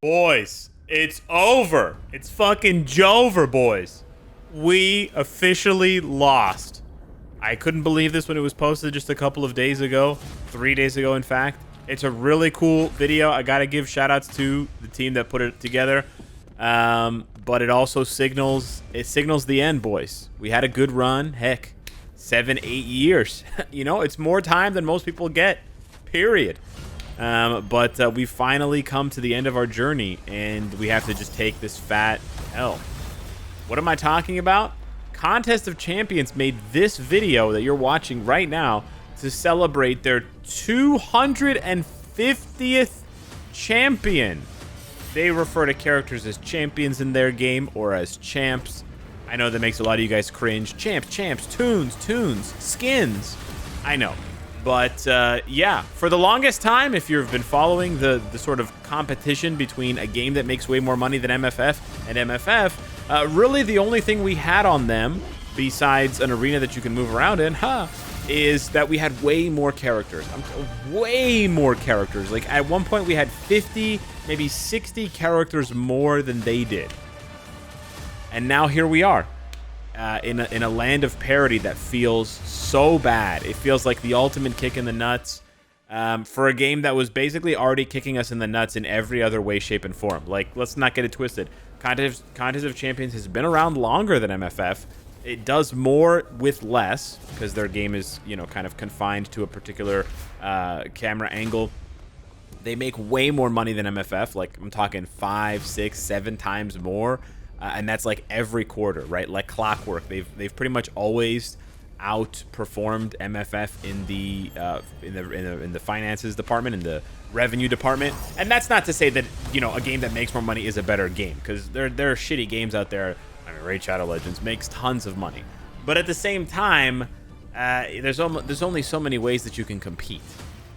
Boys, it's over. It's fucking Jover, boys. We officially lost. I couldn't believe this when it was posted just a couple of days ago. 3 days ago, in fact. It's a really cool video. I gotta give shout-outs to the team that put it together. But it also signals the end, boys. We had a good run. Heck, 7-8 years. You know, it's more time than most people get. Period. But we finally come to the end of our journey, and we have to just take this fat L. What am I talking about? Contest of Champions made this video that you're watching right now to celebrate their 250th champion. They refer to characters as champions in their game or as champs. I know that makes a lot of you guys cringe. Champs, tunes, skins. I know. But, yeah, for the longest time, if you've been following the sort of competition between a game that makes way more money than MFF and MFF, really the only thing we had on them, besides an arena that you can move around in, is that we had way more characters. Way more characters. Like, at one point, we had 50, maybe 60 characters more than they did. And now here we are. In a land of parody that feels so bad. It feels like the ultimate kick in the nuts for a game that was basically already kicking us in the nuts in every other way, shape, and form. Like, let's not get it twisted. Contest of Champions has been around longer than MFF. It does more with less because their game is, you know, kind of confined to a particular camera angle. They make way more money than MFF. Like, I'm talking 5, 6, 7 times more. And that's like every quarter, right? Like clockwork. They've pretty much always outperformed MFF in the finances department, in the revenue department. And that's not to say that, you know, a game that makes more money is a better game, because there are shitty games out there. I mean, Raid Shadow Legends makes tons of money, but at the same time, there's only so many ways that you can compete.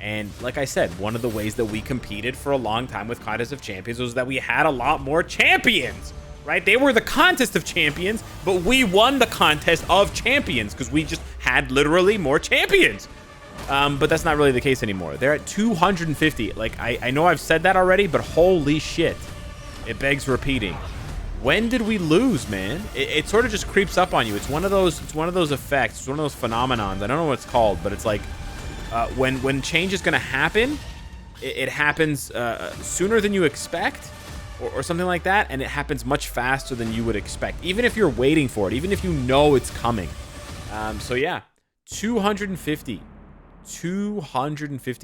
And like I said, one of the ways that we competed for a long time with Contest of Champions was that we had a lot more champions. Right? They were the Contest of Champions, but we won the Contest of Champions because we just had literally more champions. But that's not really the case anymore. They're at 250. Like, I know I've said that already, but holy shit. It begs repeating. When did we lose, man? It sort of just creeps up on you. It's one of those effects. It's one of those phenomenons. I don't know what it's called, but it's like when change is going to happen, it happens sooner than you expect. Or something like that, and it happens much faster than you would expect, even if you're waiting for it, even if you know it's coming. So yeah, 250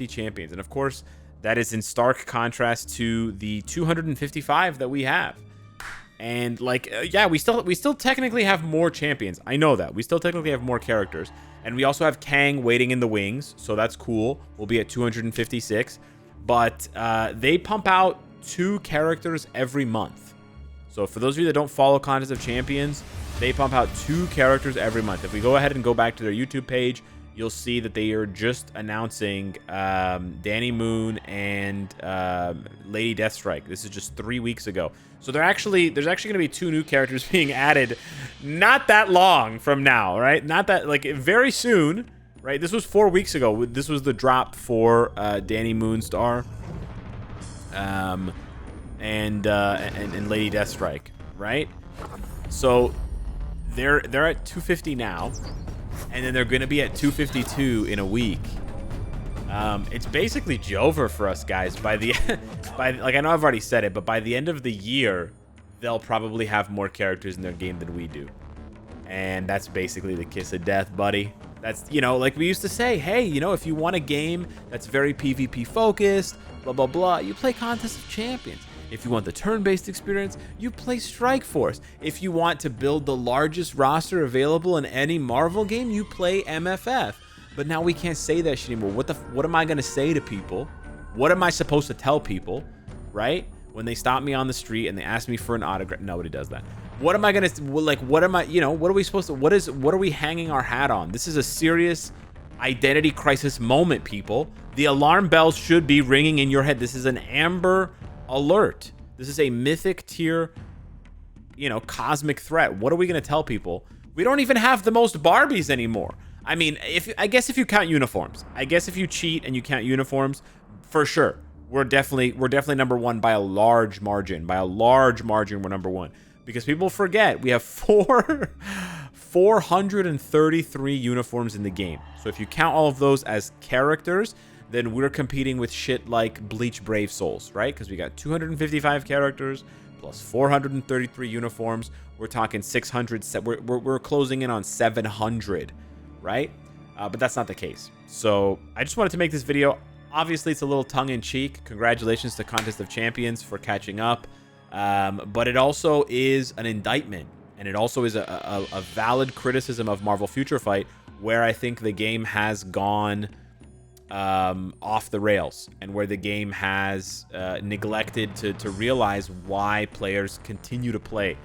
champions, and of course that is in stark contrast to the 255 that we have. And like, yeah, we still technically have more champions. I know that we still technically have more characters, and we also have Kang waiting in the wings, so that's cool. We'll be at 256, but they pump out 2 characters every month. So for those of you that don't follow Contest of Champions, they pump out 2 characters every month. If we go ahead and go back to their YouTube page, you'll see that they are just announcing Danny Moon and Lady Deathstrike. This is just 3 weeks ago. So there's actually going to be 2 new characters being added not that long from now, right? Not that, like, very soon, right? This was 4 weeks ago. This was the drop for Danny Moonstar. And Lady Deathstrike, right? So they're at 250 now, and then they're going to be at 252 in a week. It's basically Jover for us, guys. Like, I know I've already said it, but by the end of the year, they'll probably have more characters in their game than we do, and that's basically the kiss of death, buddy. That's, you know, like we used to say, hey, you know, if you want a game that's very PvP focused, blah, blah, blah, you play Contest of Champions. If you want the turn-based experience, you play Strike Force. If you want to build the largest roster available in any Marvel game, you play MFF. But now we can't say that shit anymore. What am I going to say to people? What am I supposed to tell people, right? When they stop me on the street and they ask me for an autograph. Nobody does that. What am I going to, like, what am I, you know, what are we supposed to, what are we hanging our hat on? This is a serious identity crisis moment, people. The alarm bells should be ringing in your head. This is an Amber Alert. This is a mythic tier, you know, cosmic threat. What are we going to tell people? We don't even have the most Barbies anymore. I mean, I guess if you count uniforms. I guess if you cheat and you count uniforms, for sure. we're definitely number one by a large margin. By a large margin, we're number one. Because people forget, we have 433 uniforms in the game. So if you count all of those as characters, then we're competing with shit like Bleach Brave Souls, right? Because we got 255 characters plus 433 uniforms. We're talking 600. We're closing in on 700, right? But that's not the case. So I just wanted to make this video. Obviously, it's a little tongue-in-cheek. Congratulations to Contest of Champions for catching up. But it also is an indictment. And it also is a valid criticism of Marvel Future Fight, where I think the game has gone off the rails, and where the game has neglected to realize why players continue to play.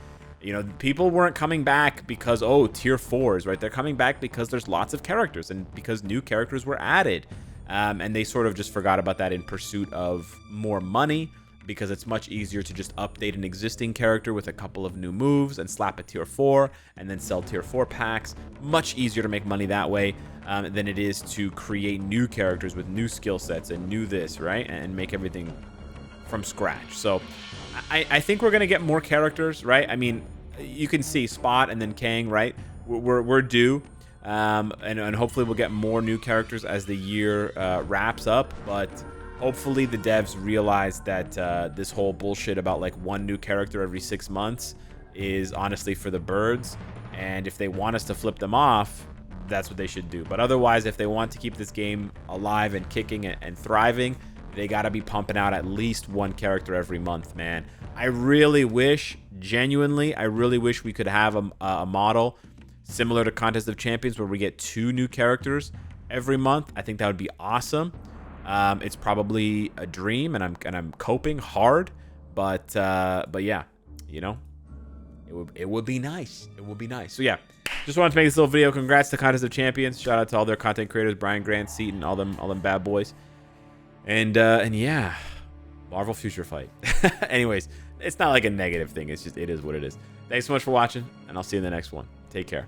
You know, people weren't coming back because, oh, tier 4s, right? They're coming back because there's lots of characters and because new characters were added. And they sort of just forgot about that in pursuit of more money, because it's much easier to just update an existing character with a couple of new moves and slap a tier 4 and then sell tier 4 packs. Much easier to make money that way than it is to create new characters with new skill sets and new this, right? And make everything from scratch. So I think we're going to get more characters, right? I mean, you can see Spot and then Kang, right? We're due. And hopefully we'll get more new characters as the year wraps up. But hopefully the devs realize that this whole bullshit about like one new character every 6 months is honestly for the birds. And if they want us to flip them off, that's what they should do. But otherwise, if they want to keep this game alive and kicking and thriving, they got to be pumping out at least one character every month, man. I really wish, genuinely, I really wish we could have a model similar to Contest of Champions where we get 2 new characters every month. I think that would be awesome. It's probably a dream, and I'm coping hard, but yeah, you know, it would be nice. It would be nice. So yeah, just wanted to make this little video. Congrats to Contest of Champions. Shout out to all their content creators, Brian, Grant, Seaton, all them bad boys. And yeah, Marvel Future Fight. Anyways, it's not like a negative thing. It's just, it is what it is. Thanks so much for watching, and I'll see you in the next one. Take care.